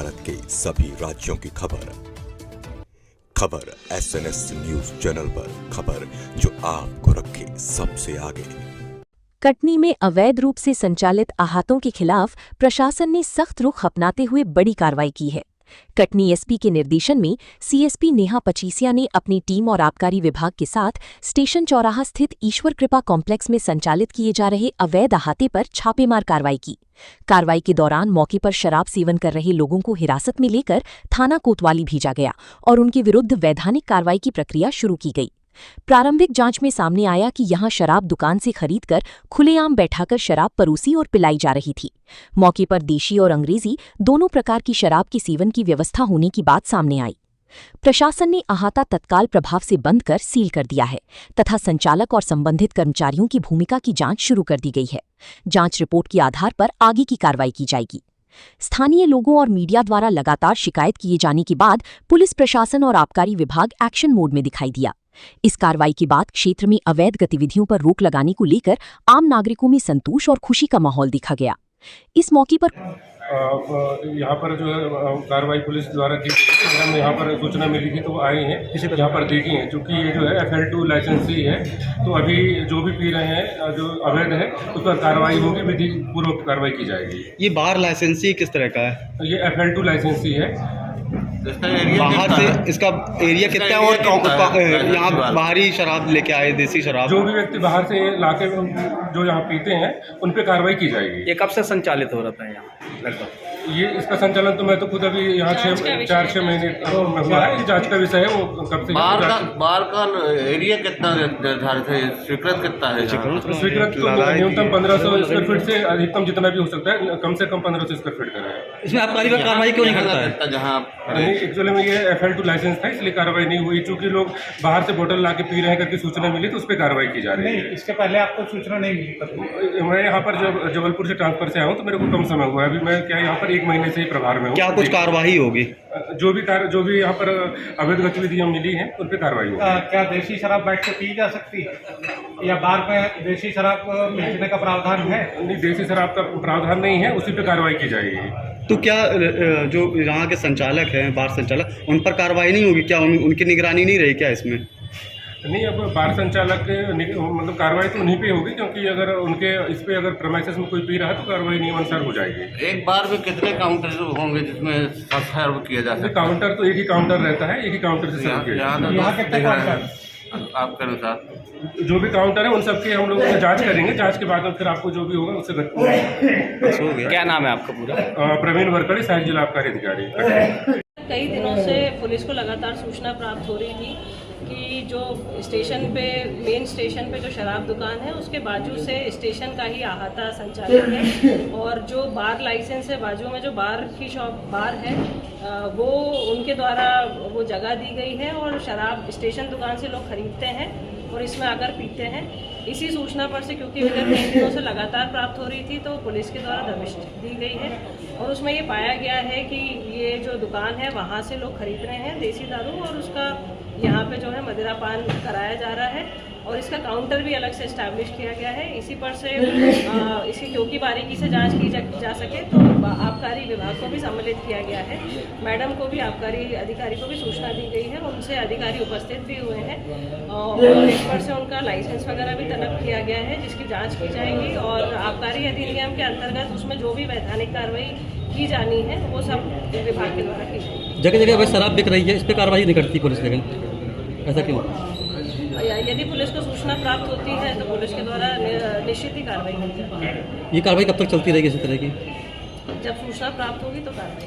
भारत के सभी राज्यों की खबर SNS न्यूज चैनल पर, खबर जो आपको रखे सबसे आगे। कटनी में अवैध रूप से संचालित आहातों के खिलाफ प्रशासन ने सख्त रुख अपनाते हुए बड़ी कार्रवाई की है। कटनी एसपी के निर्देशन में सीएसपी नेहा पचीसिया ने अपनी टीम और आबकारी विभाग के साथ स्टेशन चौराहा स्थित ईश्वर कृपा कॉम्प्लेक्स में संचालित किए जा रहे अवैध अहाते पर छापेमार कार्रवाई की। कार्रवाई के दौरान मौके पर शराब सेवन कर रहे लोगों को हिरासत में लेकर थाना कोतवाली भेजा गया और उनके विरुद्ध वैधानिक कार्रवाई की प्रक्रिया शुरू की गई। प्रारंभिक जांच में सामने आया कि यहां शराब दुकान से खरीदकर खुलेआम बैठाकर शराब परोसी और पिलाई जा रही थी। मौके पर देशी और अंग्रेजी दोनों प्रकार की शराब के सेवन की व्यवस्था होने की बात सामने आई। प्रशासन ने अहाता तत्काल प्रभाव से बंद कर सील कर दिया है तथा संचालक और संबंधित कर्मचारियों की भूमिका की जांच शुरू कर दी गई है। जांच रिपोर्ट के आधार पर आगे की कार्रवाई की जाएगी। स्थानीय लोगों और मीडिया द्वारा लगातार शिकायत किए जाने के बाद पुलिस प्रशासन और आबकारी विभाग एक्शन मोड में दिखाई दिया। इस कार्रवाई के बाद क्षेत्र में अवैध गतिविधियों पर रोक लगाने को लेकर आम नागरिकों में संतोष और खुशी का माहौल दिखा गया। इस मौके पर यहाँ पर जो है कार्रवाई पुलिस द्वारा की गई, हमें यहाँ पर सूचना मिली थी तो आए हैं, यहाँ पर देखी हैं। चूँकि ये जो है FL2 लाइसेंसी है, तो अभी जो भी पी रहे हैं जो अवैध है उस पर कार्रवाई होगी, विधि पूर्वक कार्रवाई की जाएगी। ये बार लाइसेंसी किस तरह का है? ये FL2 लाइसेंसी है। बाहर से इसका एरिया कितना है और यहाँ बाहरी शराब लेके आए, देसी शराब? जो भी व्यक्ति बाहर से लाके जो यहाँ पीते हैं उन पे कार्रवाई की जाएगी। ये कब से संचालित हो रहा है यहाँ लगभग? ये इसका संचालन तो मैं तो खुद अभी यहाँ 4-6 महीने हुआ है। ये जांच का विषय है, वो कब से बार का एरिया कितना निर्धारित है, स्वीकृत कितना है? स्वीकृत तो न्यूनतम 1500 स्क्वायर फीट से अधिकतम जितना भी हो सकता है, कम से कम 1500 स्क्वायर फीट का है। इसमें आबकारी विभाग कार्रवाई क्यों नहीं करता है? जहाँ एक्चुअली में ये FL2 लाइसेंस था, इसलिए कार्रवाई नहीं हुई। चूंकि लोग बाहर से बोतल ला के पी रहे हैं करके सूचना मिली तो उस पर कार्रवाई की जा रही है। इसके पहले आपको सूचना नहीं मिली? मैं यहाँ पर जब जबलपुर से ट्रांसफर से आया हूँ तो मेरे को कम समय हुआ है। अभी मैं क्या यहाँ पर 1 महीने से ही प्रभार में हूँ। क्या कुछ कार्रवाई होगी? जो भी यहाँ पर अवैध गतिविधियाँ मिली हैं उन पर कार्रवाई होगी। क्या देशी शराब बैठ के पी जा सकती है या बार में देशी शराब बेचने का प्रावधान है? नहीं, देशी शराब का प्रावधान नहीं है, उसी पे कार्रवाई की जाएगी। तो क्या जो यहाँ के संचालक हैं, बार संचालक, उन पर कार्रवाई नहीं होगी क्या? उनकी निगरानी नहीं रही क्या इसमें? नहीं, अब बार संचालक मतलब कार्रवाई तो उन्हीं पे होगी, क्योंकि अगर उनके इस पे अगर प्रेमाइसेस में कोई पी रहा है तो कार्रवाई नियमानुसार हो जाएगी। एक बार में कितने काउंटर होंगे जिसमें सर्व किया जा सकता है? काउंटर तो एक ही काउंटर रहता है, एक ही काउंटर से सर्व किया जाता है। आपके अनुसार जो भी काउंटर है उन सबके हम लोग जांच करेंगे। जांच के बाद फिर आपको जो भी होगा उससे क्या नाम है आपका पूरा? प्रवीण वरकड़े, सहायक जिला आबकारी अधिकारी। कई दिनों से पुलिस को लगातार सूचना प्राप्त हो रही थी कि जो स्टेशन पे, मेन स्टेशन पे जो शराब दुकान है उसके बाजू से स्टेशन का ही अहाता संचालित है, और जो बार लाइसेंस है बाजू में जो बार की शॉप बार है वो उनके द्वारा वो जगह दी गई है और शराब स्टेशन दुकान से लोग खरीदते हैं और इसमें आकर पीते हैं। इसी सूचना पर से, क्योंकि विगत 3 दिनों से लगातार प्राप्त हो रही थी, तो पुलिस के द्वारा दबिश दी गई है और उसमें ये पाया गया है कि ये जो दुकान है वहाँ से लोग खरीद रहे हैं देसी दारू और उसका यहाँ पे जो है मदिरा पान कराया जा रहा है और इसका काउंटर भी अलग से इस्टेब्लिश किया गया है। इसी पर से इसकी क्योंकि बारीकी से जांच की जा सके तो आबकारी विभाग को भी सम्मिलित किया गया है। मैडम को भी, आबकारी अधिकारी को भी सूचना दी गई है, उनसे अधिकारी उपस्थित भी हुए हैं और एक पर से उनका लाइसेंस वगैरह भी तलब किया गया है, जिसकी जाँच की जाएगी और आबकारी अधिनियम के अंतर्गत उसमें जो भी वैधानिक कार्रवाई की जानी है वो सब विभाग के द्वारा की जाएगी। जगह जगह वैसे शराब बिक रही है, इस पर कार्रवाई नहीं करती पुलिस, लेकिन ऐसा क्यों? यदि पुलिस को सूचना प्राप्त होती है तो पुलिस के द्वारा निश्चित ही कार्रवाई की जाती है। ये कार्रवाई कब तक चलती रहेगी इसी तरह की? जब सूचना प्राप्त होगी तो कार्रवाई